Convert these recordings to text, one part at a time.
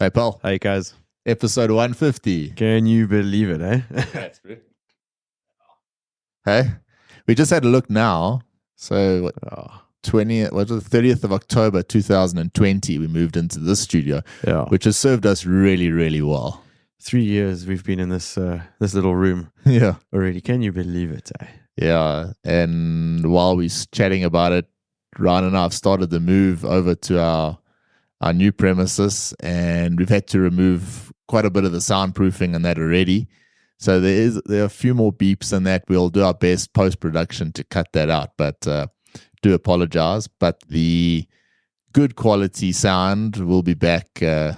Hey, Paul. Hey, guys. Episode 150. Can you believe it, eh? That's good. Hey, we just had a look now. So, 30th of October 2020, we moved into this studio, which has served us really, really well. 3 years we've been in this this little room. Yeah. Already. Can you believe it, eh? Yeah. And while we're chatting about it, Ryan and I have started the move over to our new premises, and we've had to remove quite a bit of the soundproofing and that already. So there are a few more beeps and that. We'll do our best post-production to cut that out, but do apologize. But the good quality sound will be back. I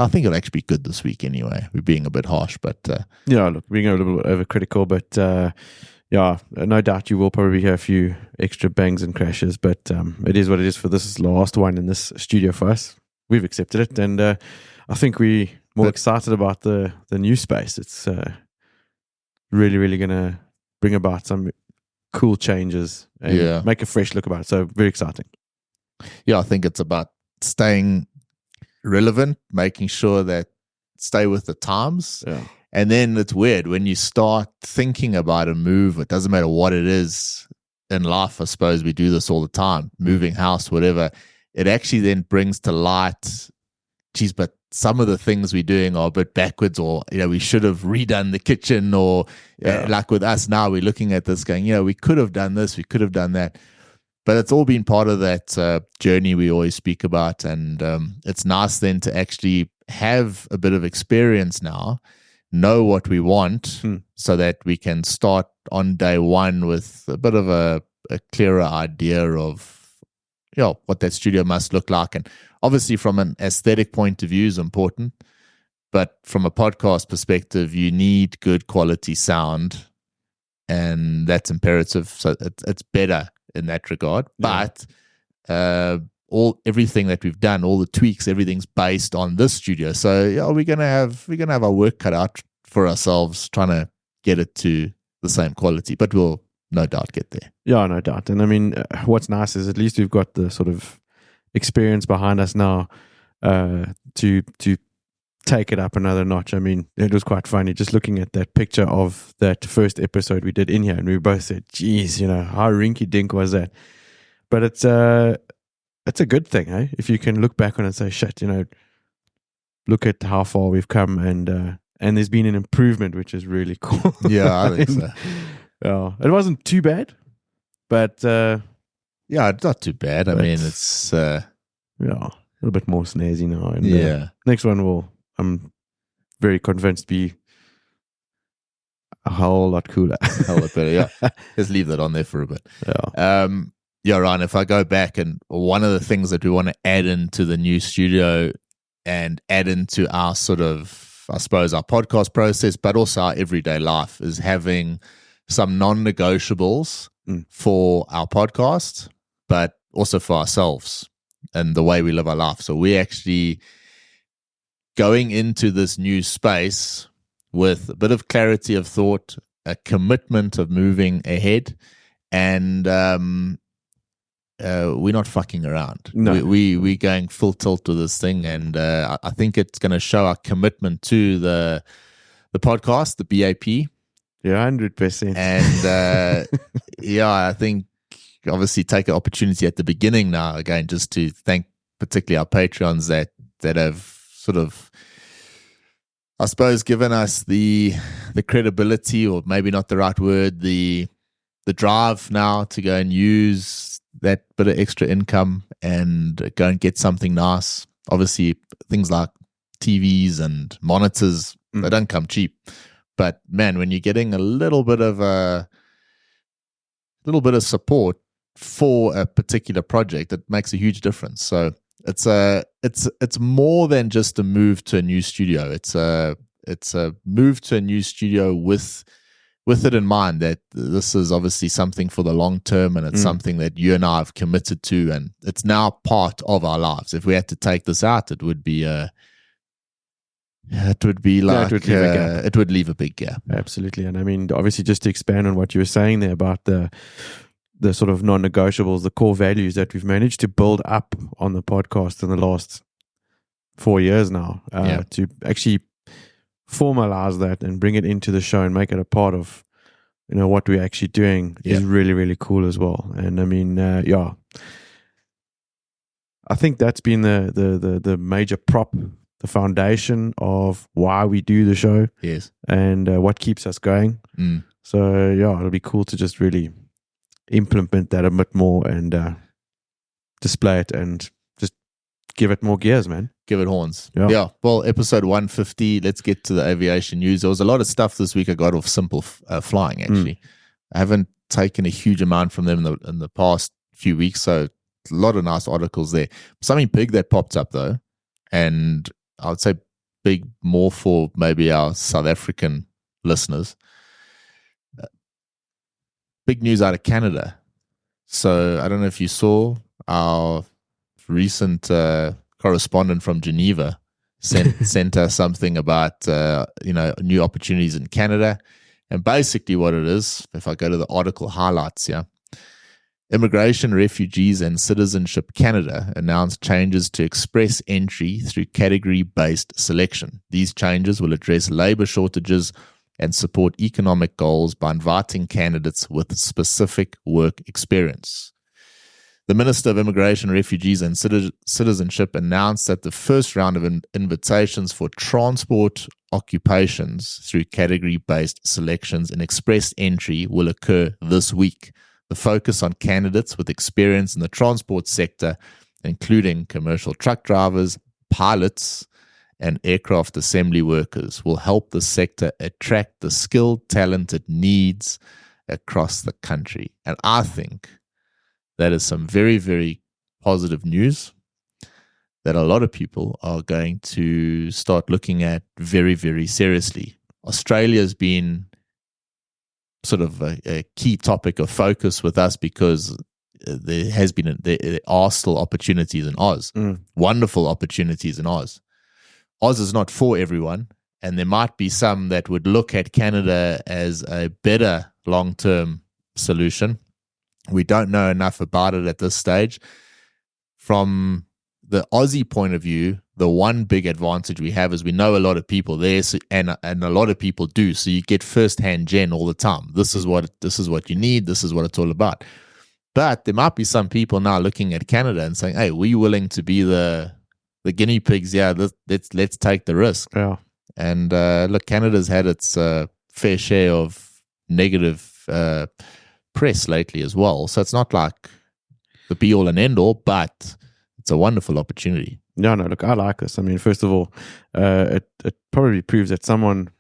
think it'll actually be good this week anyway. We're being a bit harsh, but yeah, look, being a little bit overcritical, but yeah, no doubt you will probably hear a few extra bangs and crashes, but it is what it is. For this is the last one in this studio for us. We've accepted it, and I think we're more excited about the new space. It's really, really going to bring about some cool changes and make a fresh look about it. So very exciting. Yeah, I think it's about staying relevant, making sure that stay with the times. Yeah. And then it's weird when you start thinking about a move. It doesn't matter what it is in life. I suppose we do this all the time, moving house, whatever. It actually then brings to light, geez, but some of the things we're doing are a bit backwards, or, we should have redone the kitchen, or like with us now, we're looking at this going, we could have done this, we could have done that. But it's all been part of that journey we always speak about. And it's nice then to actually have a bit of experience now, know what we want, so that we can start on day one with a bit of a clearer idea of what that studio must look like. And obviously from an aesthetic point of view is important, but from a podcast perspective, you need good quality sound, and that's imperative. So it's better in that regard. But everything that we've done, all the tweaks, everything's based on this studio. So we're gonna have our work cut out for ourselves trying to get it to the same quality, but we'll no doubt get there. Yeah, no doubt. And I mean, what's nice is at least we've got the sort of experience behind us now to take it up another notch. I mean, it was quite funny just looking at that picture of that first episode we did in here, and we both said, geez, how rinky dink was that? But it's a good thing, eh? If you can look back on it and say, shit, look at how far we've come, and there's been an improvement, which is really cool. Yeah, I think so. It wasn't too bad, but it's not too bad. I mean, it's a little bit more snazzy now. And next one I'm very convinced, be a whole lot cooler. A whole lot better. Yeah, let's leave that on there for a bit. Ryan, if I go back, and one of the things that we want to add into the new studio and add into our sort of, I suppose, our podcast process, but also our everyday life, is having some non-negotiables for our podcast, but also for ourselves and the way we live our life. So we're actually going into this new space with a bit of clarity of thought, a commitment of moving ahead, and we're not fucking around. No. We're going full tilt to this thing, and I think it's going to show our commitment to the podcast, the BAP. Yeah, 100%. And I think obviously take an opportunity at the beginning now again just to thank particularly our Patreons that have sort of, I suppose, given us the credibility, or maybe not the right word, the drive now to go and use that bit of extra income and go and get something nice. Obviously, things like TVs and monitors, they don't come cheap. But man, when you're getting a little bit of support for a particular project, it makes a huge difference. So it's more than just a move to a new studio. It's a move to a new studio with it in mind that this is obviously something for the long term, and it's something that you and I have committed to, and it's now part of our lives. If we had to take this out, it would be it would leave a big gap. Absolutely. And I mean, obviously, just to expand on what you were saying there about the sort of non-negotiables, the core values that we've managed to build up on the podcast in the last 4 years now, Yeah. to actually formalize that and bring it into the show and make it a part of, what we're actually doing Yeah. is really, really cool as well. And I mean, I think that's been the major prop, the foundation of why we do the show. Yes. And what keeps us going. Mm. So it'll be cool to just really implement that a bit more and display it and just give it more gears, man. Give it horns. Yeah. Well, episode 150, let's get to the aviation news. There was a lot of stuff this week I got off Simple Flying, actually. I haven't taken a huge amount from them in the past few weeks, so a lot of nice articles there. Something big that popped up, though, and I would say big more for maybe our South African listeners. Big news out of Canada. So I don't know if you saw our recent correspondent from Geneva sent us something about new opportunities in Canada. And basically what it is, if I go to the article highlights, Immigration, Refugees and Citizenship Canada announced changes to express entry through category-based selection. These changes will address labor shortages and support economic goals by inviting candidates with specific work experience. The Minister of Immigration, Refugees and Citizenship announced that the first round of invitations for transport occupations through category-based selections and express entry will occur this week. The focus on candidates with experience in the transport sector, including commercial truck drivers, pilots, and aircraft assembly workers, will help the sector attract the skilled, talented needs across the country. And I think that is some very, very positive news that a lot of people are going to start looking at very, very seriously. Australia's been sort of a key topic of focus with us because there are still opportunities in Oz, wonderful opportunities in Oz. Oz is not for everyone, and there might be some that would look at Canada as a better long-term solution. We don't know enough about it at this stage. From the Aussie point of view, the one big advantage we have is we know a lot of people there, and a lot of people do. So you get first-hand gen all the time. This is what you need. This is what it's all about. But there might be some people now looking at Canada and saying, "Hey, we're willing to be the guinea pigs. Yeah, let's take the risk." Yeah. And look, Canada's had its fair share of negative press lately as well. So it's not like the be all and end all, but it's a wonderful opportunity. No, look, I like this. I mean, first of all, it probably proves that someone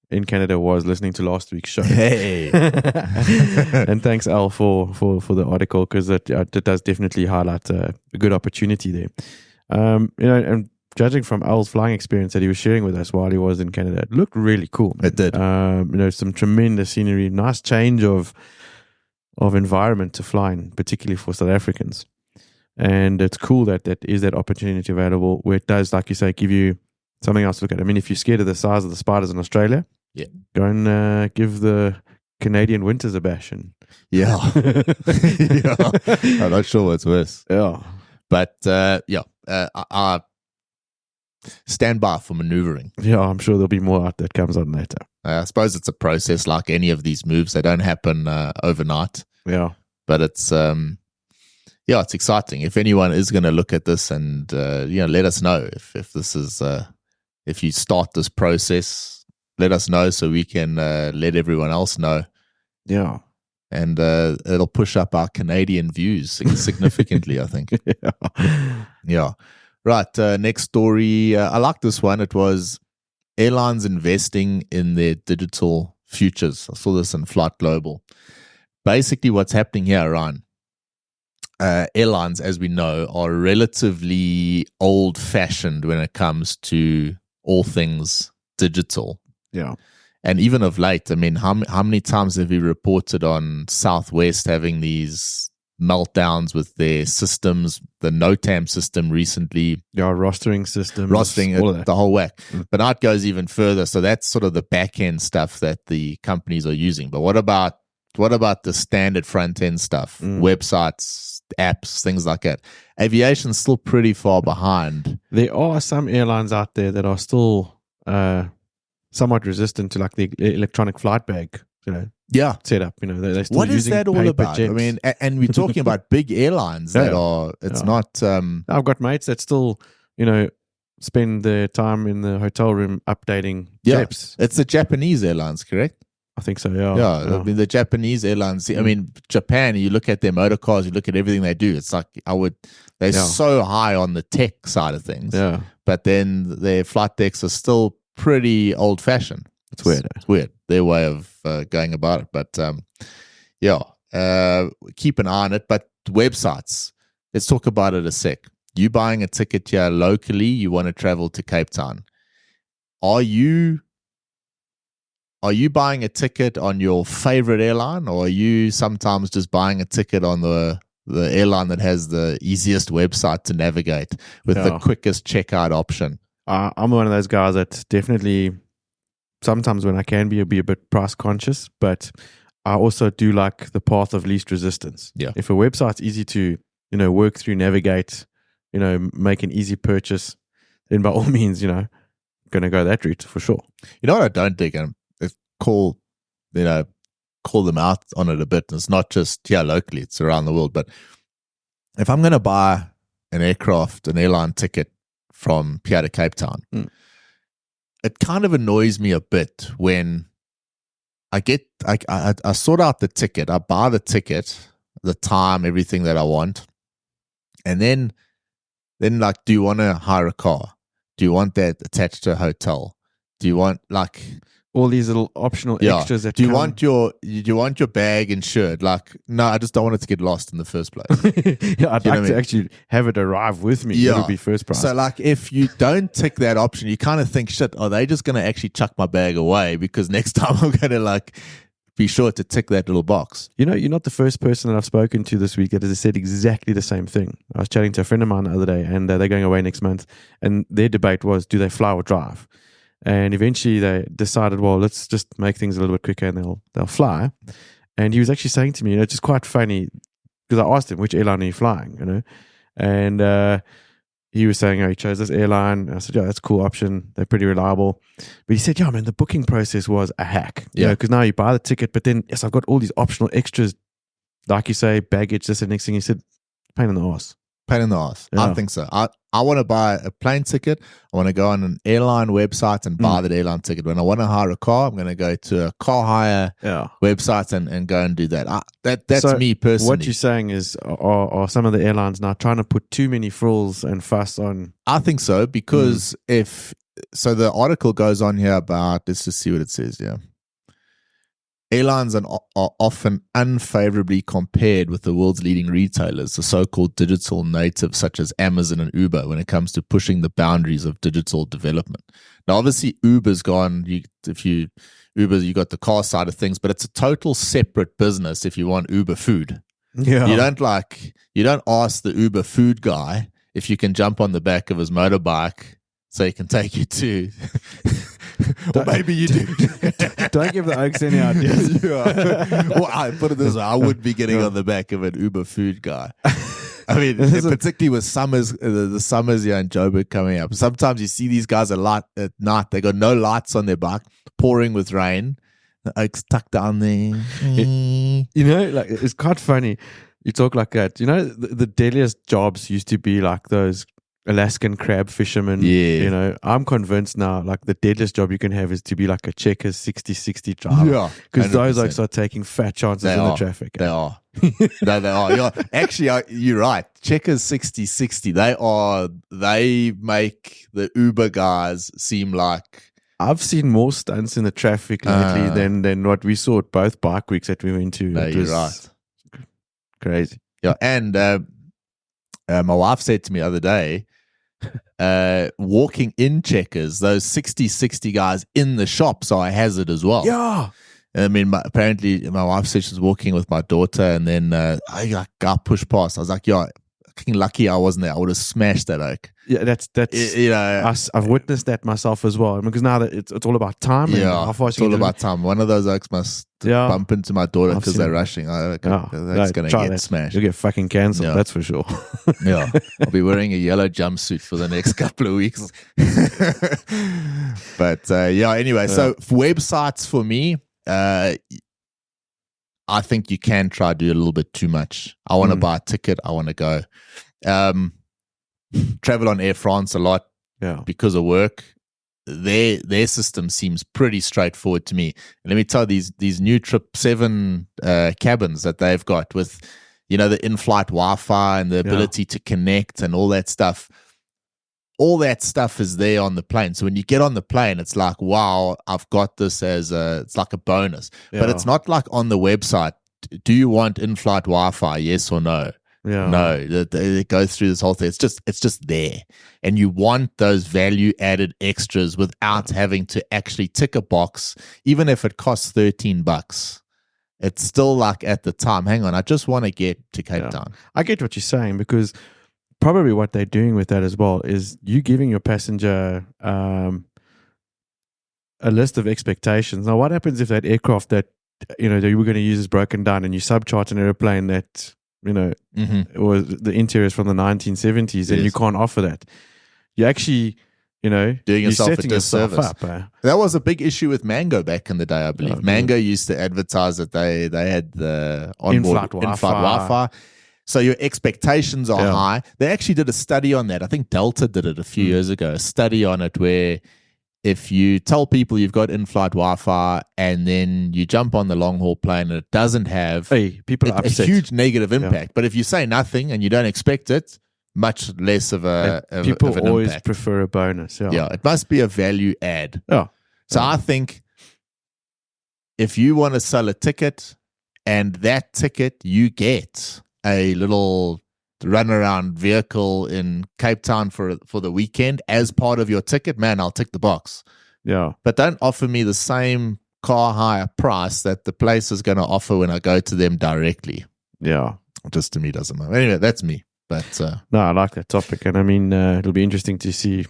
in Canada was listening to last week's show. Hey. And thanks, Al, for the article, because it does definitely highlight a good opportunity there. And judging from Al's flying experience that he was sharing with us while he was in Canada, it looked really cool. It did. Some tremendous scenery, nice change of environment to flying, particularly for South Africans. And it's cool that is that opportunity available where it does, like you say, give you something else to look at. I mean, if you're scared of the size of the spiders in Australia, go and give the Canadian winters a bash. Yeah. I'm not sure what's worse. Yeah. But I stand by for maneuvering. Yeah, I'm sure there'll be more out that comes on later. I suppose it's a process like any of these moves. They don't happen overnight. Yeah. But it's it's exciting. If anyone is going to look at this and let us know if this is if you start this process, let us know so we can let everyone else know. Yeah. And it'll push up our Canadian views significantly, I think. Yeah. Right. Next story. I like this one. It was airlines investing in their digital futures. I saw this in Flight Global. Basically, what's happening here, Ryan, airlines, as we know, are relatively old-fashioned when it comes to all things digital. Yeah. And even of late, I mean, how many times have we reported on Southwest having these meltdowns with their systems, the NOTAM system recently? Yeah, rostering systems. All of that. The whole whack. But now it goes even further. So that's sort of the back-end stuff that the companies are using. But what about the standard front-end stuff? Websites, apps, things like that. Aviation's still pretty far behind. There are some airlines out there that are still somewhat resistant to like the electronic flight bag, setup. They're still what is using that all paper about? jets. I mean, and we're talking about big airlines that are. It's not. I've got mates that still, spend their time in the hotel room updating jets. It's the Japanese airlines, correct? I think so. Yeah. I mean, the Japanese airlines. I mean, Japan. You look at their motor cars. You look at everything they do. It's like they're so high on the tech side of things. Yeah. But then their flight decks are still pretty old fashioned. It's weird. It's weird. Their way of going about it. But keep an eye on it. But websites. Let's talk about it a sec. You buying a ticket here locally. You want to travel to Cape Town. Are you buying a ticket on your favorite airline, or are you sometimes just buying a ticket on the airline that has the easiest website to navigate with the quickest checkout option? I'm one of those guys that definitely sometimes when I can be a bit price conscious, but I also do like the path of least resistance. Yeah. If a website's easy to, work through, navigate, make an easy purchase, then by all means, going to go that route for sure. You know what I don't dig? Call them out on it a bit. It's not just here locally, it's around the world. But if I'm going to buy an airline ticket from here to Cape Town, it kind of annoys me a bit when I sort out the ticket, I buy the ticket, the time, everything that I want, and then like, do you want to hire a car? Do you want that attached to a hotel? Do you want like all these little optional extras that do you want your bag insured? Like, no, I just don't want it to get lost in the first place. I'd like to actually have it arrive with me. It would be first price. So like, if you don't tick that option, you kind of think, shit, are they just going to actually chuck my bag away? Because next time I'm going to like be sure to tick that little box. You're not the first person that I've spoken to this week that has said exactly the same thing. I was chatting to a friend of mine the other day, and they're going away next month, and their debate was, do they fly or drive? And eventually they decided, well, let's just make things a little bit quicker and they'll fly. And he was actually saying to me, it's just quite funny because I asked him, which airline are you flying? And he was saying, he chose this airline. And I said, that's a cool option. They're pretty reliable. But he said, man, the booking process was a hack. Because now you buy the ticket, but then, yes, I've got all these optional extras, like you say, baggage, this and next thing. He said, pain in the ass. Pain in the ass. Yeah. I think so. I want to buy a plane ticket. I want to go on an airline website and buy that airline ticket. When I want to hire a car, I'm going to go to a car hire website and go and do that. That's so me personally. What you're saying is, are some of the airlines now trying to put too many frills and fuss on? I think so, because the article goes on here about, let's just see what it says. Yeah. Airlines are often unfavorably compared with the world's leading retailers, the so-called digital natives such as Amazon and Uber, when it comes to pushing the boundaries of digital development. Now, obviously, Uber's gone. You got the car side of things, but it's a total separate business if you want Uber food. Yeah. You don't ask the Uber food guy if you can jump on the back of his motorbike so he can take you to... Or maybe you do. Don't give the Oaks any ideas. Well, I put it this way: I would be getting on the back of an Uber food guy. I mean, particularly with summers, the summers here in Joby coming up. Sometimes you see these guys at night. They got no lights on their bike, pouring with rain. The Oaks tucked down there. It's quite funny. You talk like that. The deadliest jobs used to be like those Alaskan crab fisherman. I'm convinced now, like, the deadliest job you can have is to be like a Checkers 60/60 driver. Because those oaks are taking fat chances in the traffic. They are. No, they are. Actually, you're right. Checkers 60/60. They make the Uber guys seem like. I've seen more stunts in the traffic lately than what we saw at both bike weeks that we went to. No, you're right. Crazy. Yeah, and my wife said to me the other day, walking in Checkers, those 60/60 guys in the shops are a hazard as well. Yeah. I mean, apparently my wife said she was walking with my daughter, and then I got pushed past. I was like, fucking lucky I wasn't there. I would have smashed that oak. Yeah, that's I've witnessed that myself as well. Because now that it's all about time. And how fast it's all about time. One of those oaks must bump into my daughter because they're rushing. That's going to get smashed. You'll get fucking cancelled, that's for sure. Yeah, I'll be wearing a yellow jumpsuit for the next couple of weeks. But anyway, so websites for me, I think you can try to do a little bit too much. I want to buy a ticket. I want to go. Travel on Air France a lot because of work. Their system seems pretty straightforward to me. And let me tell you, these new 777 cabins that they've got with, the in-flight Wi-Fi and the ability to connect and all that stuff. All that stuff is there on the plane. So when you get on the plane, it's like, wow, I've got this it's like a bonus. Yeah. But it's not like on the website, do you want in-flight Wi-Fi, yes or no? Yeah. No, they go through this whole thing. It's just there. And you want those value-added extras without having to actually tick a box, even if it costs $13. It's still like at the time, hang on, I just want to get to Cape Town. I get what you're saying because probably what they're doing with that as well is you giving your passenger a list of expectations. Now, what happens if that aircraft that that you were going to use is broken down and you subcharge an airplane that was the interiors from the 1970s and you can't offer that? You actually, doing yourself a disservice. Up, That was a big issue with Mango back in the day, I believe. Mango used to advertise that they had the onboard in-flight Wi-Fi. So your expectations are high. They actually did a study on that. I think Delta did it a few years ago, a study on it where if you tell people you've got in-flight Wi-Fi and then you jump on the long-haul plane and it doesn't have people are upset. A huge negative impact. But if you say nothing and you don't expect it, much less of people of an always impact. Prefer a bonus. Yeah, it must be a value add. Yeah. So I think if you want to sell a ticket and that ticket you get a little runaround vehicle in Cape Town for the weekend as part of your ticket, man, I'll tick the box. Yeah. But don't offer me the same car hire price that the place is going to offer when I go to them directly. Yeah. Just to me doesn't matter. Anyway, that's me. But no, I like that topic. And I mean, it'll be interesting to see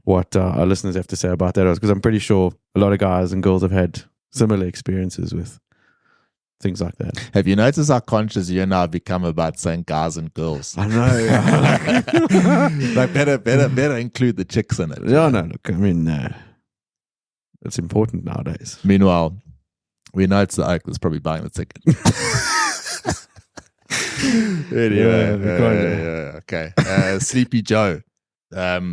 what our listeners have to say about that, because I'm pretty sure a lot of guys and girls have had similar experiences with things like that. Have you noticed how conscious you and I have become about saying guys and girls? I know. Like better include the chicks in it. Yeah, no, look, I mean, it's important nowadays. Meanwhile, we know it's the oak that's probably buying the ticket. Anyway, okay. Sleepy Joe.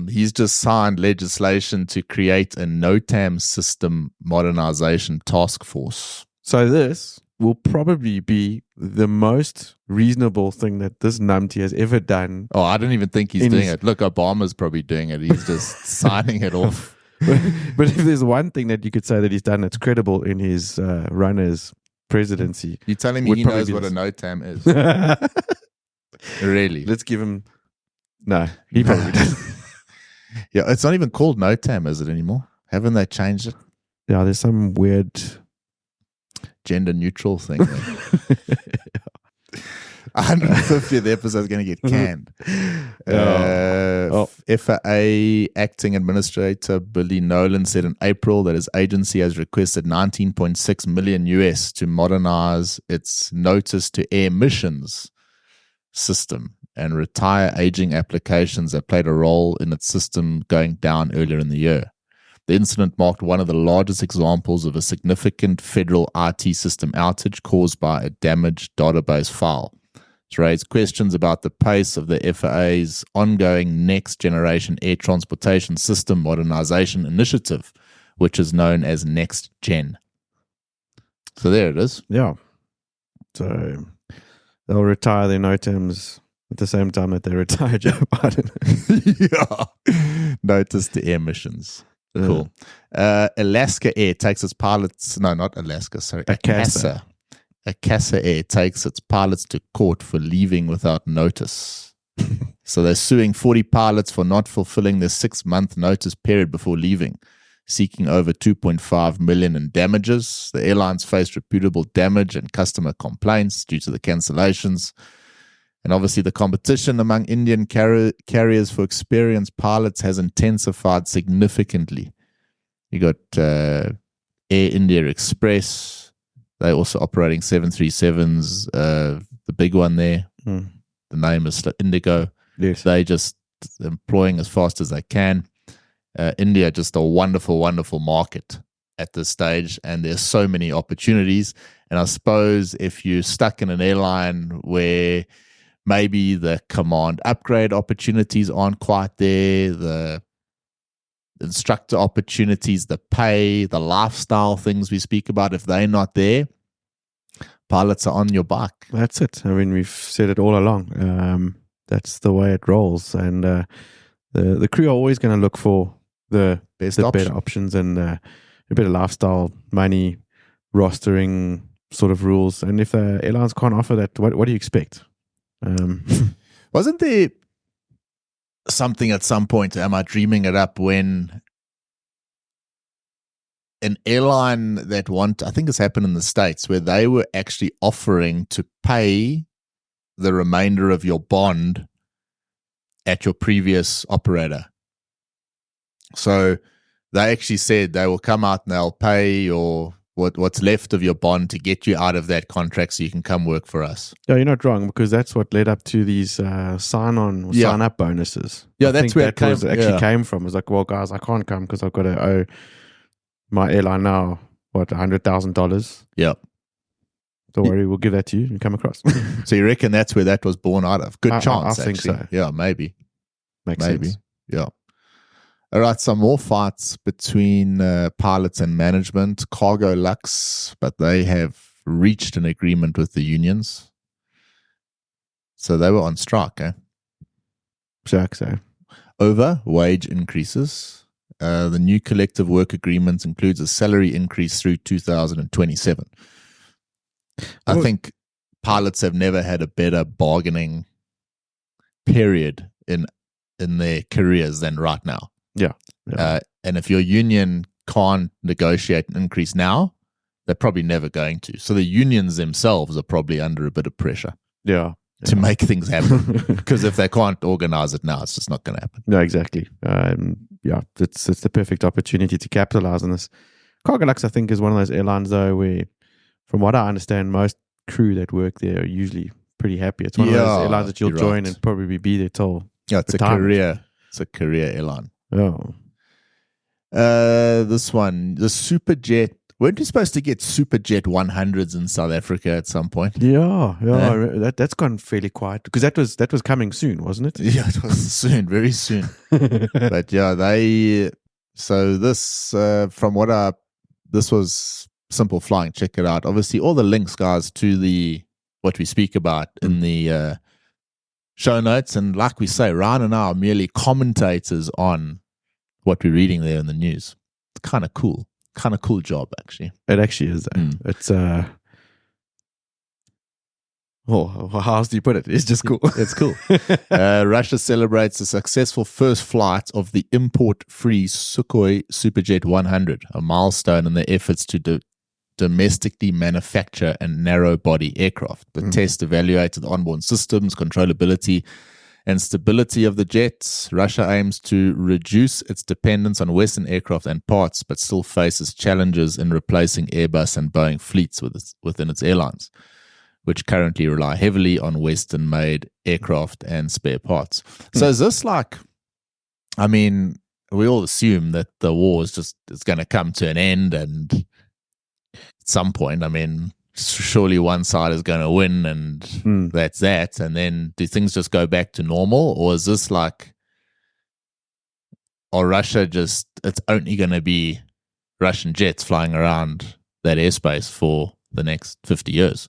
He's just signed legislation to create a NOTAM system modernization task force. So this will probably be the most reasonable thing that this numpty has ever done. Oh, I don't even think he's doing it. Look, Obama's probably doing it. He's just signing it off. But if there's one thing that you could say that he's done that's credible in his run as presidency. You're telling me he knows what a NOTAM is? Really? Let's give him... No, he probably doesn't. Yeah, it's not even called NOTAM, is it anymore? Haven't they changed it? Yeah, there's some weird... gender neutral thing. 150th episode is going to get canned. FAA acting administrator Billy Nolan said in April that his agency has requested $19.6 million US to modernize its notice to air missions system and retire aging applications that played a role in its system going down earlier in the year. The incident marked one of the largest examples of a significant federal IT system outage caused by a damaged database file. It's raised questions about the pace of the FAA's ongoing next-generation air transportation system modernization initiative, which is known as Next Gen. So there it is. Yeah. So they'll retire their NOTAMs at the same time that they retire Joe Biden. Yeah. Notice to air missions. Cool. Alaska Air takes its pilots... No, not Alaska, sorry. Akasa. Akasa Air takes its pilots to court for leaving without notice. So they're suing 40 pilots for not fulfilling their 6-month notice period before leaving, seeking over $2.5 million in damages. The airlines faced reputable damage and customer complaints due to the cancellations. And obviously the competition among Indian carriers for experienced pilots has intensified significantly. You got Air India Express. They're also operating 737s. The big one there, the name is Indigo. Yes. They just employing as fast as they can. India, just a wonderful, wonderful market at this stage, and there's so many opportunities. And I suppose if you're stuck in an airline where maybe the command upgrade opportunities aren't quite there, the instructor opportunities, the pay, the lifestyle things we speak about, if they're not there, pilots are on your back. That's it. I mean, we've said it all along. That's the way it rolls. And the crew are always going to look for the better options and a better lifestyle, money, rostering sort of rules. And if the airlines can't offer that, what do you expect? Wasn't there something at some point, am I dreaming it up, when an airline that I think it's happened in the States, where they were actually offering to pay the remainder of your bond at your previous operator. So they actually said they will come out and they'll pay your what's left of your bond to get you out of that contract so you can come work for us. Yeah, you're not wrong, because that's what led up to these sign-up bonuses. Yeah, that's where it came from. It was like, well, guys, I can't come because I've got to owe my airline now, $100,000. Yeah. Don't worry, we'll give that to you and come across. So you reckon that's where that was born out of? Good chance, I think actually. so. Yeah, maybe. Makes sense. Yeah. All right, some more fights between pilots and management. Cargolux, but they have reached an agreement with the unions. So they were on strike, eh? Sure, so. Over wage increases. The new collective work agreement includes a salary increase through 2027. I think pilots have never had a better bargaining period in their careers than right now. Yeah. And if your union can't negotiate an increase now, they're probably never going to. So the unions themselves are probably under a bit of pressure. Yeah. To make things happen. Because if they can't organize it now, it's just not going to happen. No, exactly. It's the perfect opportunity to capitalize on this. Cargolux, I think, is one of those airlines, though, where, from what I understand, most crew that work there are usually pretty happy. It's one of those airlines that you'll join and probably be there till it's retirement. It's a career airline. Oh. This one, the Superjet. Weren't you supposed to get Superjet 100s in South Africa at some point? Yeah. That's gone fairly quiet, because that was coming soon, wasn't it? Yeah, it was soon, very soon. But yeah, this was Simple Flying. Check it out. Obviously, all the links, guys, to what we speak about in the show notes. And like we say, Ryan and I are merely commentators on what we're reading there in the news. It's kind of cool. Kind of cool job, actually. It actually is. It's how else do you put it? It's just cool. It's cool. Russia celebrates the successful first flight of the import-free Sukhoi Superjet 100, a milestone in their efforts to domestically manufacture and narrow-body aircraft. The test evaluated onboard systems, controllability, and stability of the jets. Russia aims to reduce its dependence on Western aircraft and parts, but still faces challenges in replacing Airbus and Boeing fleets within its airlines, which currently rely heavily on Western-made aircraft and spare parts. So is this like, I mean, we all assume that the war is going to come to an end, and at some point, I mean, surely one side is going to win, and that's that. And then do things just go back to normal? Or is this like, or Russia it's only going to be Russian jets flying around that airspace for the next 50 years?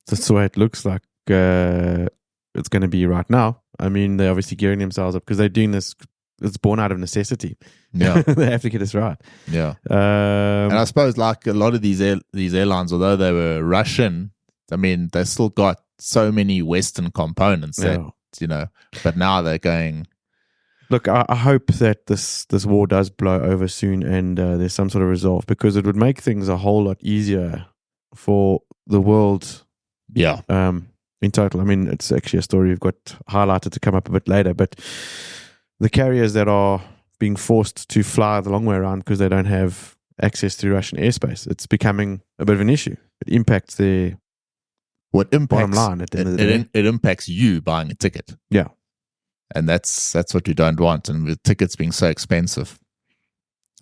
That's the way it looks like it's going to be right now. I mean, they're obviously gearing themselves up because they're doing this. It's born out of necessity. Yeah. They have to get this right. Yeah. And I suppose like a lot of these airlines, although they were Russian, I mean, they still got so many Western components that, but now they're going. Look, I hope that this war does blow over soon and there's some sort of resolve, because it would make things a whole lot easier for the world. Yeah. in total. I mean, it's actually a story we've got highlighted to come up a bit later, but the carriers that are being forced to fly the long way around because they don't have access to Russian airspace, it's becoming a bit of an issue. It impacts their bottom line at the end of the day. It impacts you buying a ticket. Yeah. And that's what you don't want. And with tickets being so expensive,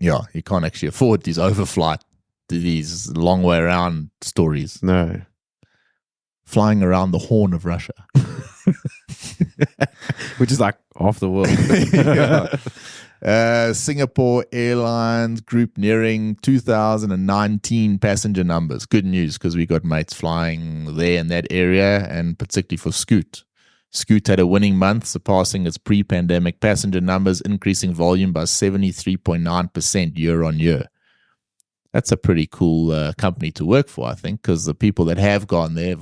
yeah, you can't actually afford these overflight, these long way around stories. No. Flying around the Horn of Russia. Which is like half the world. Singapore Airlines group nearing 2019 passenger numbers. Good news, because we got mates flying there in that area, and particularly for Scoot. Scoot had a winning month, surpassing its pre-pandemic passenger numbers, increasing volume by 73.9% year on year. That's a pretty cool company to work for, I think, because the people that have gone there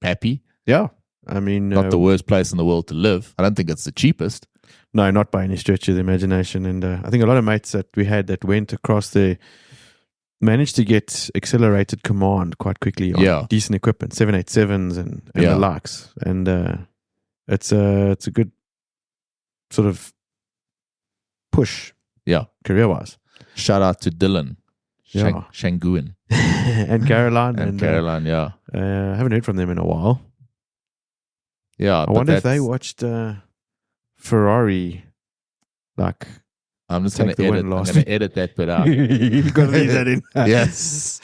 happy. Yeah. I mean, not the worst place in the world to live. I don't think it's the cheapest. No, not by any stretch of the imagination. And I think a lot of mates that we had that went across there managed to get accelerated command quite quickly on decent equipment, 787s and the likes. And it's a good sort of push, career-wise. Shout out to Dylan Shanguin and Caroline. and Caroline, I haven't heard from them in a while. Yeah, I wonder if they watched Ferrari. Like, I'm just going to edit that bit out. You've got to leave that in. Yes.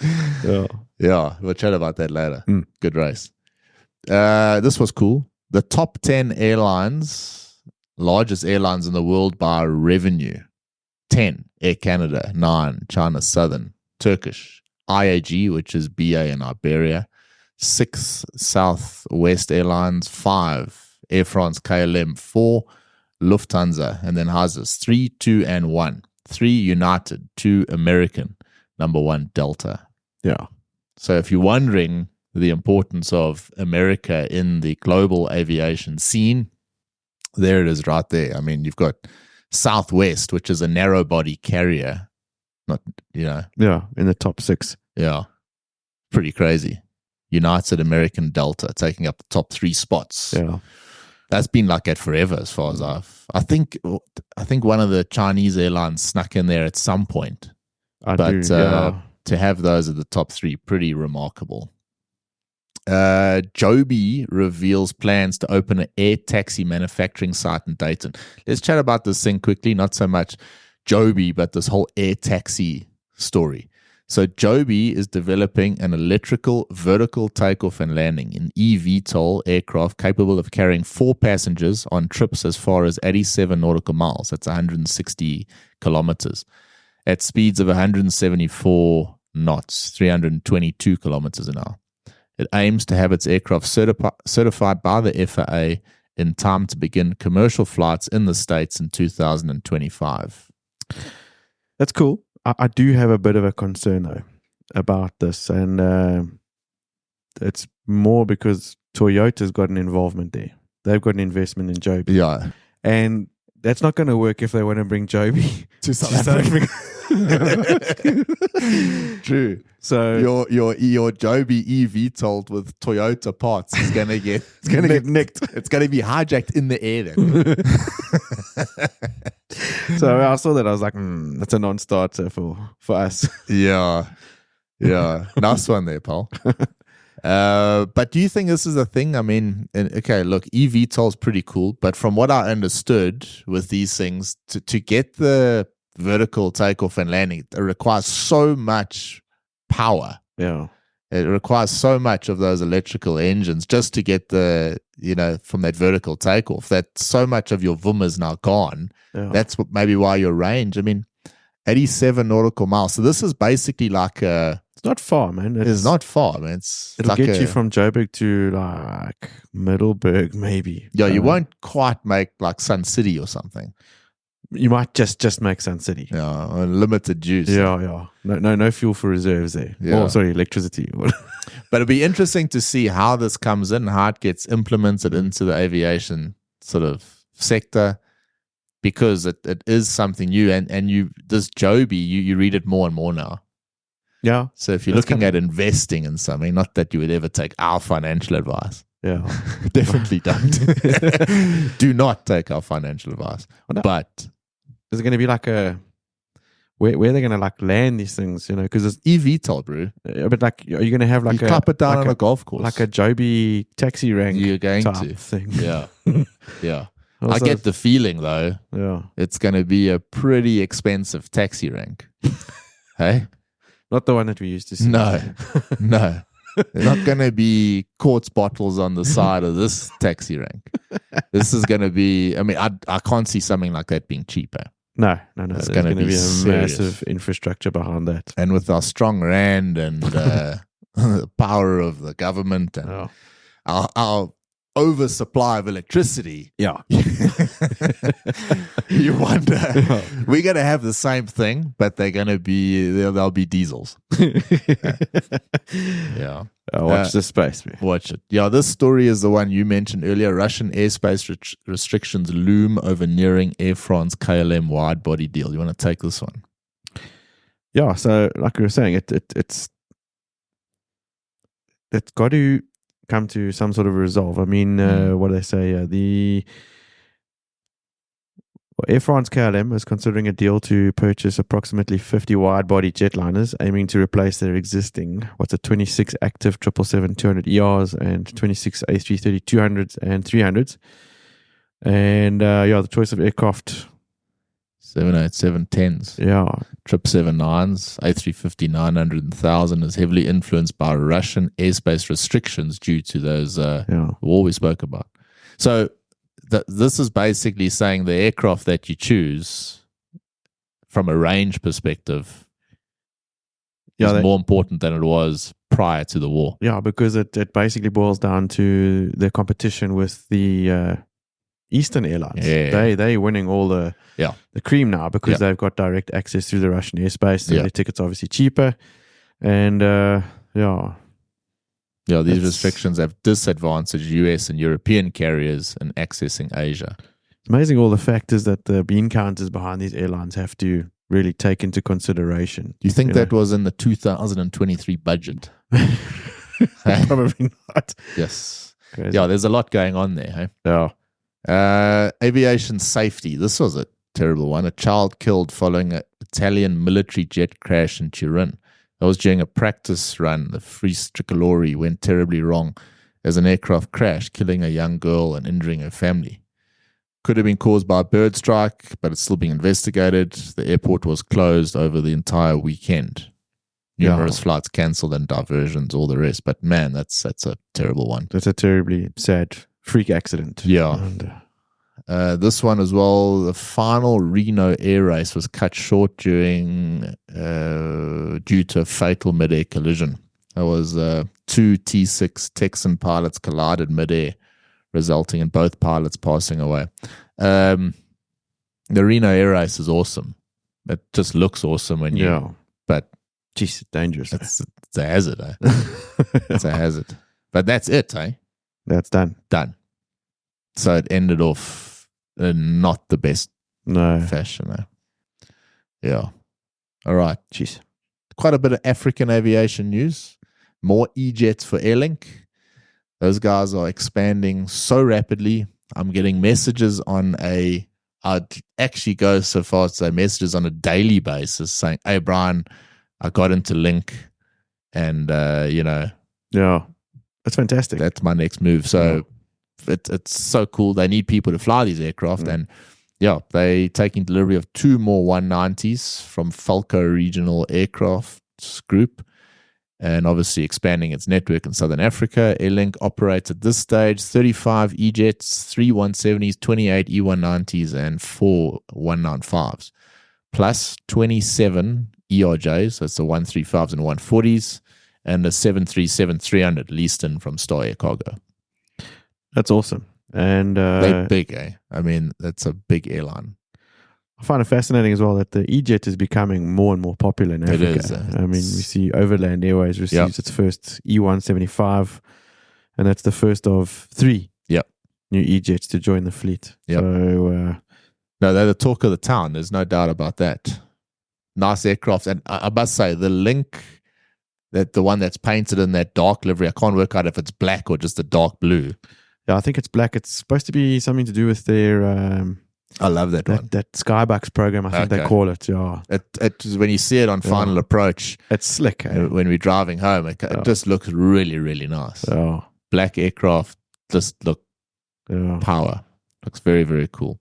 Yeah, we'll chat about that later. Good race. This was cool. The top 10 airlines, largest airlines in the world by revenue. 10, Air Canada. 9, China Southern. Turkish, IAG, which is BA in Iberia. 6, Southwest Airlines. 5, Air France KLM. 4, Lufthansa. And then houses 3, 2, and 1. 3, United. 2, American. Number 1, Delta. Yeah. So if you're wondering the importance of America in the global aviation scene, there it is right there. I mean, you've got Southwest, which is a narrow body carrier. Not, Yeah, in the top 6. Yeah. Pretty crazy. United, American, Delta taking up the top 3 spots. Yeah. That's been like that forever as far as I think one of the Chinese airlines snuck in there at some point. To have those at the top 3, pretty remarkable. Joby reveals plans to open an air taxi manufacturing site in Dayton. Let's chat about this thing quickly, not so much Joby, but this whole air taxi story. So Joby is developing an electrical vertical takeoff and landing, an eVTOL aircraft capable of carrying 4 passengers on trips as far as 87 nautical miles. That's 160 kilometers. At speeds of 174 knots, 322 kilometers an hour. It aims to have its aircraft certified by the FAA in time to begin commercial flights in the States in 2025. That's cool. I do have a bit of a concern, though, about this. And it's more because Toyota's got an involvement there. They've got an investment in Joby. Yeah. And that's not going to work if they want to bring Joby to South Africa. True. So your Joby eVTOL with Toyota parts is gonna get get nicked. It's gonna be hijacked in the air then. So I saw that, I was like, that's a non-starter for us. Yeah. Nice one there, Paul. But do you think this is a thing? I mean, okay, look, eVTOL is pretty cool, but from what I understood with these things, to get the vertical takeoff and landing, it requires so much power. Yeah. It requires so much of those electrical engines just to get from that vertical takeoff, that so much of your VUM is now gone. Yeah. That's maybe why your range, 87 nautical miles. So this is basically like it's not far, man. It's not far, man. It'll like get you from Joburg to like Middelburg, maybe. Yeah, you won't quite make like Sun City or something. You might just make Sun City. Yeah, limited juice. Yeah. No fuel for reserves there. Yeah. Oh, sorry, electricity. But it'll be interesting to see how this comes in, how it gets implemented into the aviation sort of sector, because it is something new. And this Joby, you read it more and more now. Yeah. So if you're looking at investing in something, not that you would ever take our financial advice, Yeah. Definitely don't. Do not take our financial advice. Well, no. But is it going to be like where are they going to like land these things? Because it's eVTOL, bro. but like, are you going to have like you clap it down like on a golf course, like a Joby taxi rank? You're going type to thing. Yeah, yeah. Also, I get the feeling though. Yeah, it's going to be a pretty expensive taxi rank. Hey, not the one that we used to see. No. They're not going to be quartz bottles on the side of this taxi rank. This is going to be. I mean, I can't see something like that being cheaper. No. It's There's going to be a serious. massive infrastructure behind that. And with our strong rand and the power of the government and our oversupply of electricity, yeah, you wonder we're going to have the same thing, but they're going to be they'll be diesels. Yeah. Watch this space. Man. Watch it. Yeah, this story is the one you mentioned earlier. Russian airspace restrictions loom over nearing Air France KLM wide-body deal. You want to take this one? Yeah, so like we were saying, it's got to come to some sort of resolve. I mean, what do they say? Air France KLM is considering a deal to purchase approximately 50 wide-body jetliners, aiming to replace their existing 26 active 777-200ERs and 26 A330-200s and 300s. And the choice of aircraft 787-10s, 777-9s, A350-900 and 1000 is heavily influenced by Russian airspace restrictions due to those war we spoke about. So this is basically saying the aircraft that you choose from a range perspective is more important than it was prior to the war. Yeah, because it basically boils down to the competition with the Eastern airlines. Yeah. They're winning all the cream now because they've got direct access through the Russian airspace. So their tickets are obviously cheaper. And these restrictions have disadvantaged US and European carriers in accessing Asia. It's amazing all the factors that the bean counters behind these airlines have to really take into consideration. Do you think that was in the 2023 budget? Probably not. Yes. Crazy. Yeah, there's a lot going on there. Hey? Yeah. Aviation safety. This was a terrible one. A child killed following an Italian military jet crash in Turin. That was during a practice run. The Frise tricolore went terribly wrong as an aircraft crashed, killing a young girl and injuring her family. Could have been caused by a bird strike, but it's still being investigated. The airport was closed over the entire weekend. Numerous flights cancelled and diversions, all the rest. But man, that's a terrible one. That's a terribly sad freak accident. Yeah. And, this one as well, the final Reno Air Race was cut short due to a fatal mid-air collision. There was two T6 Texan pilots collided mid-air, resulting in both pilots passing away. The Reno Air Race is awesome. It just looks awesome when you... But... Jeez, dangerous. It's a hazard, eh? It's a hazard. But that's it, eh? That's done. So it ended off in not the best fashion. Yeah. All right. Jeez. Quite a bit of African aviation news. More E-jets for Airlink. Those guys are expanding so rapidly. I'm getting messages I'd actually go so far as to say messages on a daily basis saying, hey, Bryan, I got into Link and, Yeah. That's fantastic. That's my next move. So it's so cool. They need people to fly these aircraft. And they taking delivery of 2 more 190s from Falco Regional Aircraft Group and obviously expanding its network in Southern Africa. Airlink operates at this stage 35 E-jets, 3 170s, 28 E190s, and 4 195s, plus 27 ERJs, that's the 135s and 140s, and a 737-300 leased in from Star Air Cargo. That's awesome. And they're big, eh? I mean, that's a big airline. I find it fascinating as well that the E-jet is becoming more and more popular in Africa. It is. I mean, we see Overland Airways receives its first E175, and that's the first of 3 new E-jets to join the fleet. Yep. So, no, they're the talk of the town. There's no doubt about that. Nice aircraft. And I must say, the Link That the one that's painted in that dark livery. I can't work out if it's black or just a dark blue. Yeah, I think it's black. It's supposed to be something to do with their I love that one. That Skybucks program, I think they call it. Yeah, it when you see it on Final Approach, it's slick. When we're driving home, it just looks really, really nice. Yeah. Black aircraft just look power. Looks very, very cool.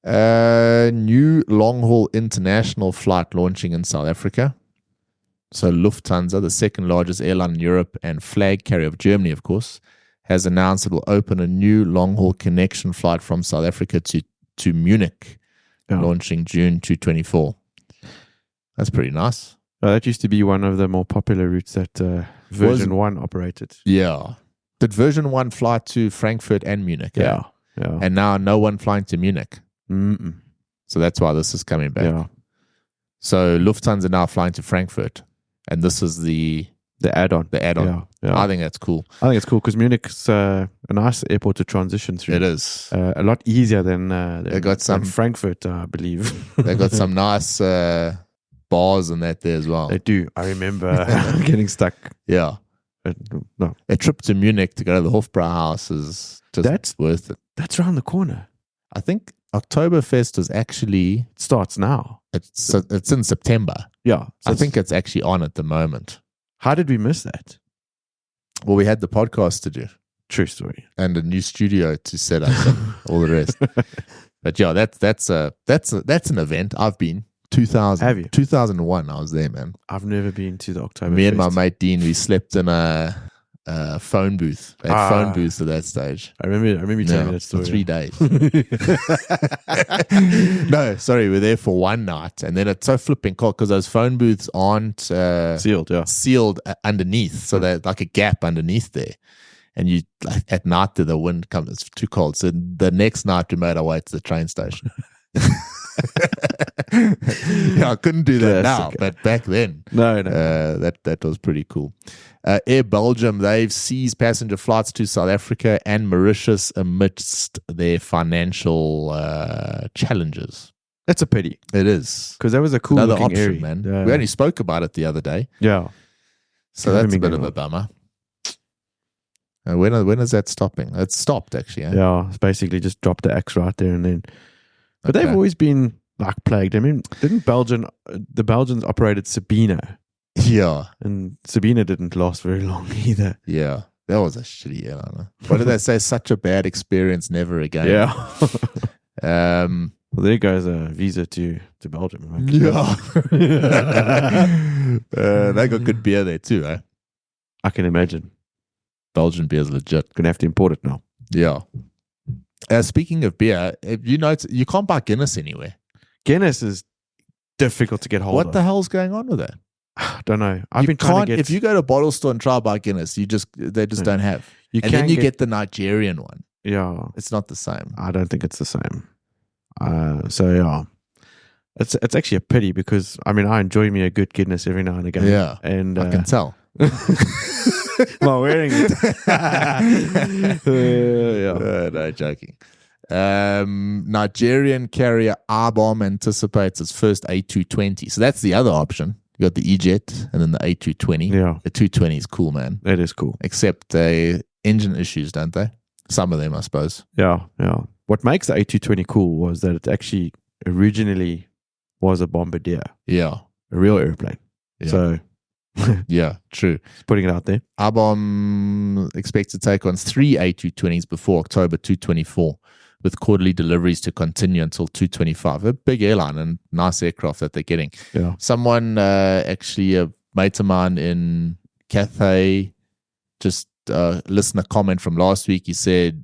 New long-haul international flight launching in South Africa. So Lufthansa, the second largest airline in Europe and flag carrier of Germany, of course, has announced it will open a new long-haul connection flight from South Africa to Munich, launching June 2024. That's pretty nice. That used to be one of the more popular routes that Version 1 operated. Yeah. Did Version 1 fly to Frankfurt and Munich? Yeah. And now no one flying to Munich. Mm-mm. So that's why this is coming back. Yeah. So Lufthansa now flying to Frankfurt. And this is the add-on. The add-on. Yeah. I think that's cool. I think it's cool because Munich's a nice airport to transition through. It is. A lot easier than Frankfurt, I believe. They got some nice bars and that there as well. They do. I remember getting stuck. Yeah. No. A trip to Munich to go to the Hofbrauhaus is just worth it. That's around the corner. I think Oktoberfest is actually... It starts now. It's in September. Yeah. So I think it's actually on at the moment. How did we miss that? Well, we had the podcast to do. True story. And a new studio to set up and all the rest. But yeah, that's an event. I've been. 2000. Have you? 2001, I was there, man. I've never been to the Oktoberfest. Me and my mate Dean, we slept in a phone booth. They had phone booths at that stage. I remember you telling me that story. For 3 days. No, sorry, we're there for one night. And then it's so flipping cold because those phone booths aren't sealed underneath. So they're like a gap underneath there. And you at night the wind comes, it's too cold. So the next night we made our way to the train station. Yeah, I couldn't do that now, but back then, no, that was pretty cool. Air Belgium, they've seized passenger flights to South Africa and Mauritius amidst their financial challenges. That's a pity. It is, because that was a cool another option, area, man. We only spoke about it the other day. Yeah, so that's a bit of a bummer. When is that stopping? It's stopped actually. Yeah, it's basically just dropped the X right there and then. But they've always been like plagued. I mean, didn't the Belgians operated Sabina? Yeah. And Sabina didn't last very long either. Yeah. That was a shitty airline. What did they say? Such a bad experience, never again. Yeah. Well, there goes a visa to Belgium. Yeah. They got good beer there too, eh? I can imagine. Belgian beer is legit. Gonna have to import it now. Yeah. Speaking of beer, you know you can't buy Guinness anywhere. Guinness is difficult to get hold of. What the hell's going on with that? I don't know. I've been trying to get. If you go to a bottle store and try to buy Guinness, they just don't have. Then you get the Nigerian one. Yeah, it's not the same. I don't think it's the same. So yeah, it's actually a pity because I mean I enjoy me a good Guinness every now and again. Yeah, and I can tell. While wearing it. No, joking. Nigerian carrier R-Bomb anticipates its first A220. So that's the other option. You got the E-Jet and then the A220. Yeah. The 220 is cool, man. It is cool. Except engine issues, don't they? Some of them, I suppose. Yeah. What makes the A220 cool was that it actually originally was a Bombardier. Yeah. A real airplane. Yeah. So... yeah, true. Putting it out there. R-Bomb expects to take on 3 A220s before October 2024, with quarterly deliveries to continue until 2025. A big airline and nice aircraft that they're getting. Yeah. Someone, actually, a mate of mine in Cathay, just listened a comment from last week. He said,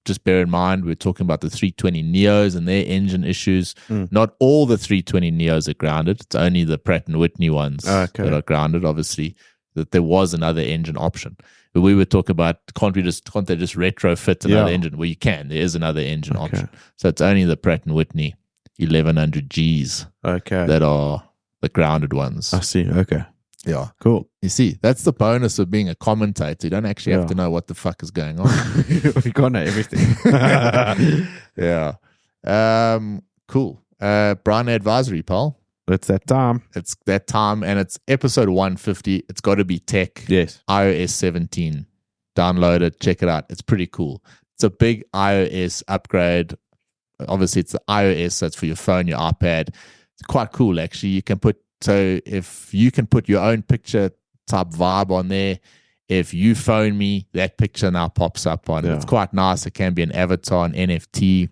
just bear in mind, we're talking about the 320 Neos and their engine issues. Not all the 320 Neos are grounded. It's only the Pratt & Whitney ones that are grounded, obviously, that there was another engine option. But we were talking about, can't they just retrofit another engine? Well, you can. There is another engine option. So it's only the Pratt & Whitney 1100Gs that are the grounded ones. I see. Okay. Yeah. Cool. You see, that's the bonus of being a commentator. You don't actually have to know what the fuck is going on. You can't know everything. Yeah. Cool. Bryan Advisory, pal. It's that time. It's that time, and it's episode 150. It's got to be tech. Yes. iOS 17. Download it, check it out. It's pretty cool. It's a big iOS upgrade. Obviously, it's the iOS, so it's for your phone, your iPad. It's quite cool, actually. If you can put your own picture type vibe on there, if you phone me, that picture now pops up on it. It's quite nice. It can be an avatar, an NFT,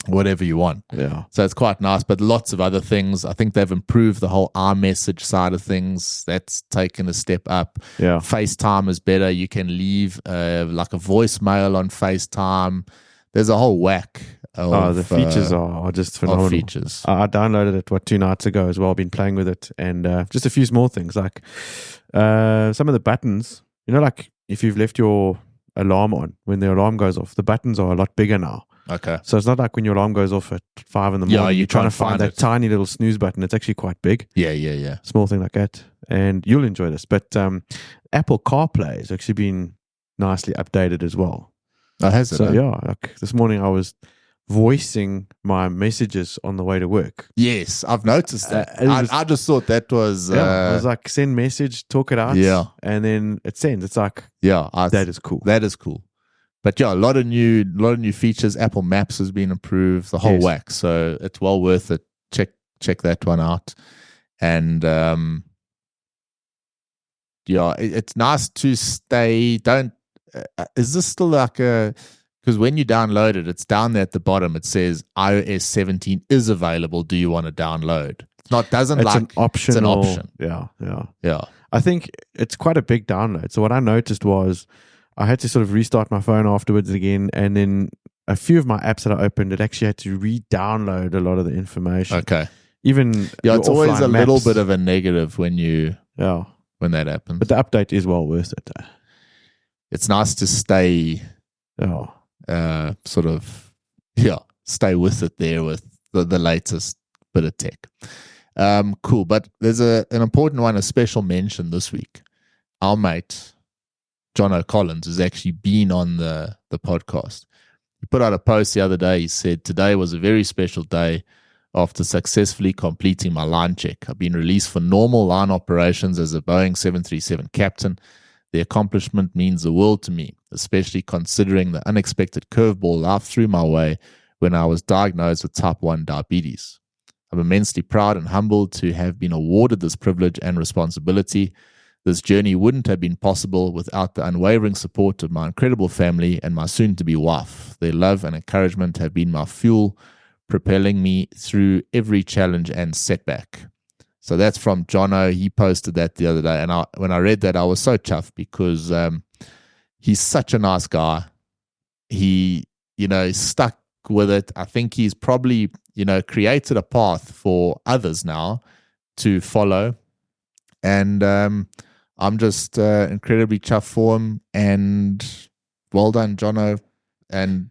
whatever you want. Yeah. So it's quite nice, but lots of other things. I think they've improved the whole iMessage side of things. That's taken a step up. Yeah. FaceTime is better. You can leave like a voicemail on FaceTime. There's a whole whack of the features are just phenomenal. features. I downloaded it 2 nights ago as well. Been playing with it, and just a few small things like some of the buttons. Like if you've left your alarm on, when the alarm goes off, the buttons are a lot bigger now. Okay. So it's not like when your alarm goes off at 5 in the morning, you're trying to find that tiny little snooze button. It's actually quite big. Yeah. Small thing like that. And you'll enjoy this. But Apple CarPlay has actually been nicely updated as well. Oh, has it? So, like this morning I was voicing my messages on the way to work. Yes, I've noticed that. I just thought that was... I was like, send message, talk it out. Yeah. And then it sends. It's like, that is cool. That is cool. But a lot of new features. Apple Maps has been improved, the whole whack. So it's well worth it. Check that one out. And it's nice to stay. Is this still like a? Because when you download it, it's down there at the bottom. It says iOS 17 is available. Do you want to download? It's an option. It's an option. Yeah. I think it's quite a big download. So what I noticed was I had to sort of restart my phone afterwards again, and then a few of my apps that I opened, it actually had to re-download a lot of the information. Okay. Even it's always a little bit of a negative when that happens. But the update is well worth it. It's nice to stay. Stay with it there with the latest bit of tech. Cool, but there's an important one, a special mention this week. Our mate John O'Collins has actually been on the podcast. He put out a post the other day. He said, "Today was a very special day after successfully completing my line check. I've been released for normal line operations as a Boeing 737 captain. The accomplishment means the world to me, especially considering the unexpected curveball life threw my way when I was diagnosed with type 1 diabetes. I'm immensely proud and humbled to have been awarded this privilege and responsibility. This journey wouldn't have been possible without the unwavering support of my incredible family and my soon-to-be wife. Their love and encouragement have been my fuel, propelling me through every challenge and setback." So that's from Jono. He posted that the other day. And when I read that, I was so chuffed because he's such a nice guy. He, stuck with it. I think he's probably, created a path for others now to follow. And I'm just incredibly chuffed for him. And well done, Jono. And,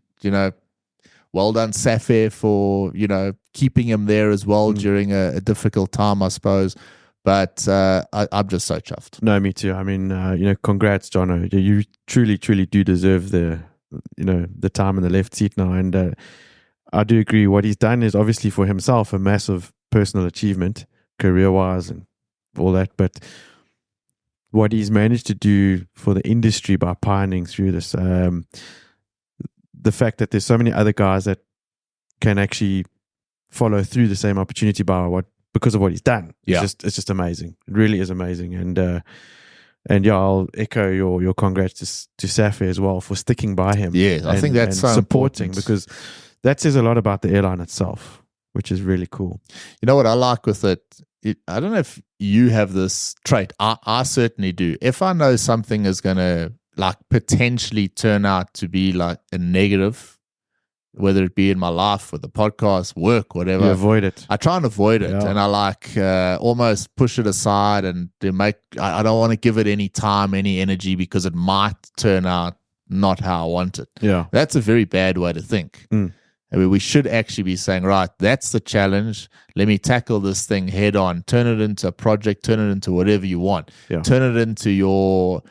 well done, Safir, for, keeping him there as well during a difficult time, I suppose. But I'm just so chuffed. No, me too. I mean, congrats, Jono. You truly, truly do deserve the time in the left seat now. And I do agree. What he's done is obviously for himself a massive personal achievement, career-wise and all that. But what he's managed to do for the industry by pioneering through this, the fact that there's so many other guys that can actually follow through the same opportunity because of what he's done. Yeah. It's just amazing. It really is amazing. And I'll echo your congrats to Safir as well for sticking by him. Yeah, I think that's so supporting important. Because that says a lot about the airline itself, which is really cool. You know what I like with it? I don't know if you have this trait. I certainly do. If I know something is going to potentially turn out to be like a negative, whether it be in my life or the podcast, work, whatever. You avoid it. I try and avoid it, and I almost push it aside, and I don't want to give it any time, any energy, because it might turn out not how I want it. Yeah, that's a very bad way to think. I mean, we should actually be saying, right, that's the challenge. Let me tackle this thing head on. Turn it into a project. Turn it into whatever you want. Yeah. Turn it into your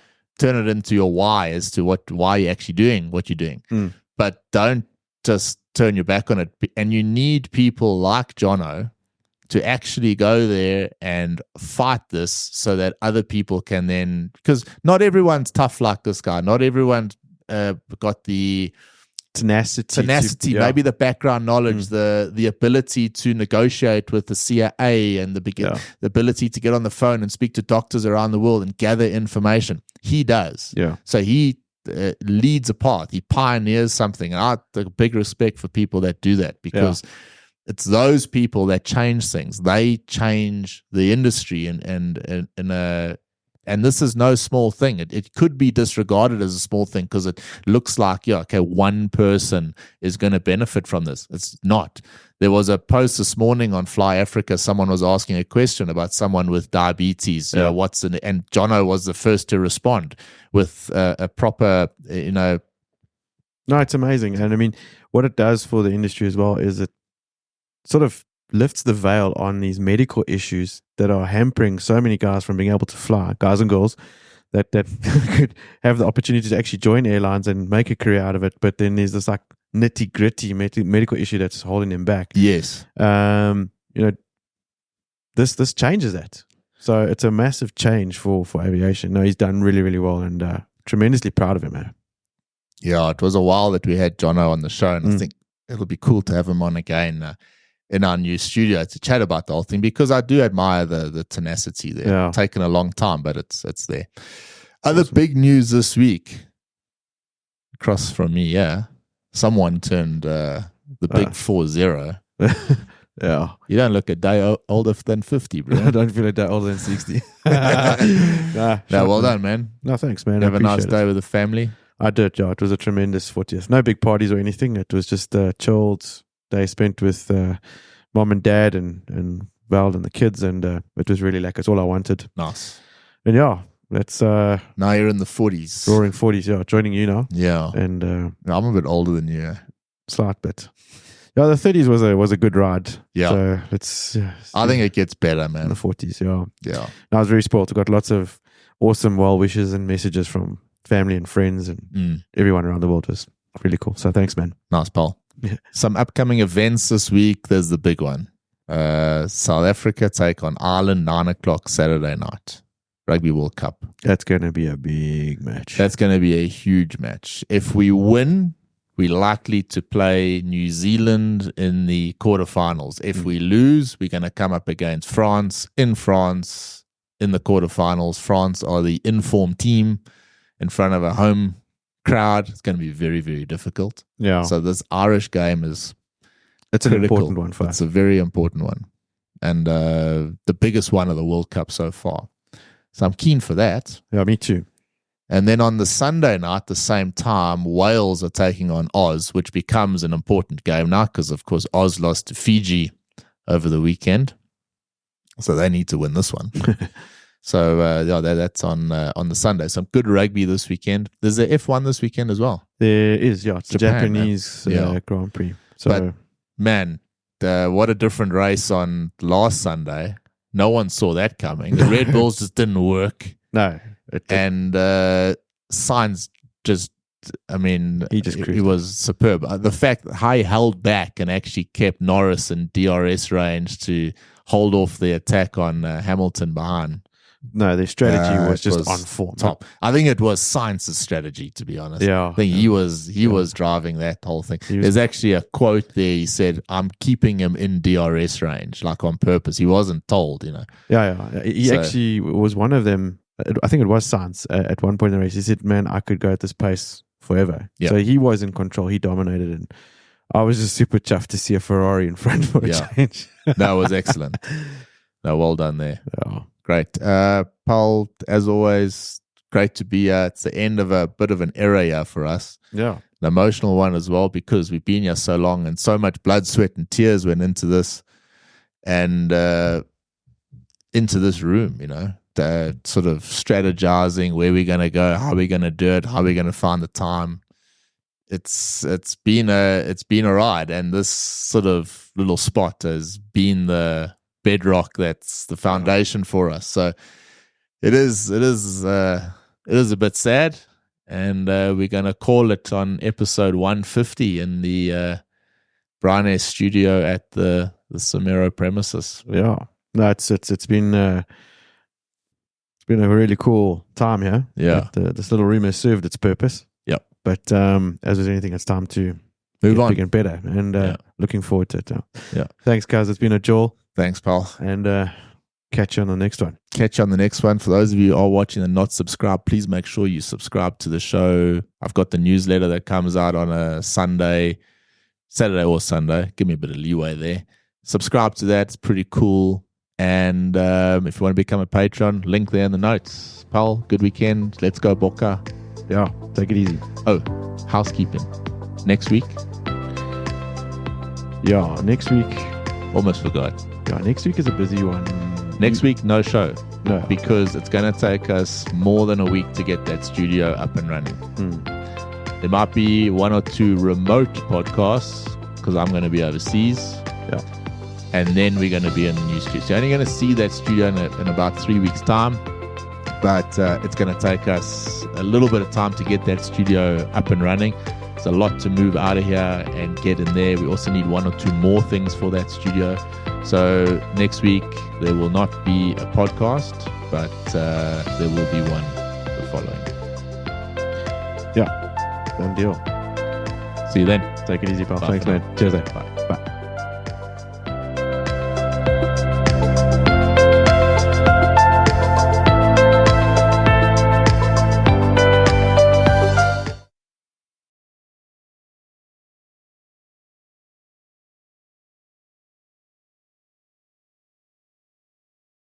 why as to why you're actually doing what you're doing. But don't just turn your back on it. And you need people like Jono to actually go there and fight this so that other people can then, because not everyone's tough like this guy. Not everyone got the tenacity, maybe the background knowledge, the ability to negotiate with the CIA and the ability to get on the phone and speak to doctors around the world and gather information. He does. Yeah. So he leads a path. He pioneers something. And I take a big respect for people that do that, because it's those people that change things. They change the industry, and this is no small thing. It could be disregarded as a small thing because it looks like, one person is going to benefit from this. It's not. There was a post this morning on Fly Africa. Someone was asking a question about someone with diabetes. And Jono was the first to respond with a proper, No, it's amazing. And I mean, what it does for the industry as well is it sort of lifts the veil on these medical issues that are hampering so many guys from being able to fly, guys and girls that could have the opportunity to actually join airlines and make a career out of it. But then there's this like nitty gritty medical issue that's holding them back. Yes. This changes that. So it's a massive change for aviation. No, he's done really, really well, and tremendously proud of him, man. Yeah, it was a while that we had Jono on the show, and I think it'll be cool to have him on again in our new studio to chat about the whole thing, because I do admire the tenacity there. Yeah. It's taken a long time, but it's there. Other big news this week, across from me, someone turned the big 4-0. Yeah. You don't look a day older than 50, bro. I don't feel a day older than 60. Well done, man. No, thanks, man. Have a nice day with the family. I did, yeah. It was a tremendous 40th. No big parties or anything. It was just a chilled day spent with mom and dad and Val and the kids, and it was really like it's all I wanted. Nice. And that's now you're in the 40s. roaring 40s, joining you now. Yeah. And I'm a bit older than you. Slight bit. Yeah, the 30s was a good ride. Yeah. So it's I think it gets better, man. The 40s, yeah. Yeah. I was very spoiled. I got lots of awesome well wishes and messages from family and friends and everyone around the world. Was really cool. So thanks, man. Nice, Paul. Yeah. Some upcoming events this week. There's the big one. South Africa take on Ireland 9:00 Saturday night. Rugby World Cup. That's going to be a big match. That's going to be a huge match. If we win, we're likely to play New Zealand in the quarterfinals. If we lose, we're going to come up against France in the quarterfinals. France are the informed team in front of a home crowd. It's going to be very, very difficult. Yeah. So this Irish game it's critical. an important one for us. It's a very important one, and the biggest one of the World Cup so far. So I'm keen for that. Yeah, me too. And then on the Sunday night, the same time, Wales are taking on Oz, which becomes an important game now because, of course, Oz lost to Fiji over the weekend. So they need to win this one. So, that's on the Sunday. Some good rugby this weekend. There's the F1 this weekend as well. There is, yeah. It's Japan, the Japanese Grand Prix. So, but, man, what a different race on last Sunday. No one saw that coming. The Red Bulls just didn't work. No. And Sainz just, he was superb. The fact that he held back and actually kept Norris in DRS range to hold off the attack on Hamilton behind. No, their strategy was just on form. Top. I think it was Sainz's strategy, to be honest. Yeah. I think he was driving that whole thing. There's actually a quote there. He said, "I'm keeping him in DRS range, like on purpose." He wasn't told, Yeah. He actually was one of them. I think it was Sainz at one point in the race. He said, "Man, I could go at this pace forever." Yep. So he was in control. He dominated, and I was just super chuffed to see a Ferrari in front for a change. That was excellent. No, well done there. Yeah. Great. Paul, as always, great to be here. It's the end of a bit of an era here for us. Yeah. An emotional one as well, because we've been here so long and so much blood, sweat, and tears went into this and into this room, sort of strategizing where we're going to go, how we're going to do it, how we're going to find the time. It's been a ride, and this sort of little spot has been the bedrock that's the foundation for us. So it is a bit sad, and we're going to call it on episode 150 in the Bryan Air studio at the Somero premises. Yeah. No, it's been a really cool time here. Yeah. This little room has served its purpose. Yep. But as with anything, it's time to move on, bigger and better. And looking forward to it. Yeah. Thanks, guys. It's been a joy. Thanks, pal. And catch you on the next one. Catch you on the next one. For those of you who are watching and not subscribed, please make sure you subscribe to the show. I've got the newsletter that comes out on a Saturday or Sunday. Give me a bit of leeway there. Subscribe to that. It's pretty cool. And if you want to become a patron, link there in the notes. Pal, good weekend. Let's go Boca. Yeah, take it easy. Oh, housekeeping. Next week? Yeah, next week. Almost forgot. Yeah, next week is a busy one. Next week, no show. No. Because it's going to take us more than a week to get that studio up and running. There might be 1 or 2 remote podcasts because I'm going to be overseas. Yeah. And then we're going to be in the new studio. So you're only going to see that studio in about 3 weeks' time. But it's going to take us a little bit of time to get that studio up and running. It's a lot to move out of here and get in there. We also need 1 or 2 more things for that studio. So next week, there will not be a podcast, but there will be one the following. Yeah, done deal. See you then. Take it easy, pal. Bye. Thanks, man. Cheers, then. Bye. Bye.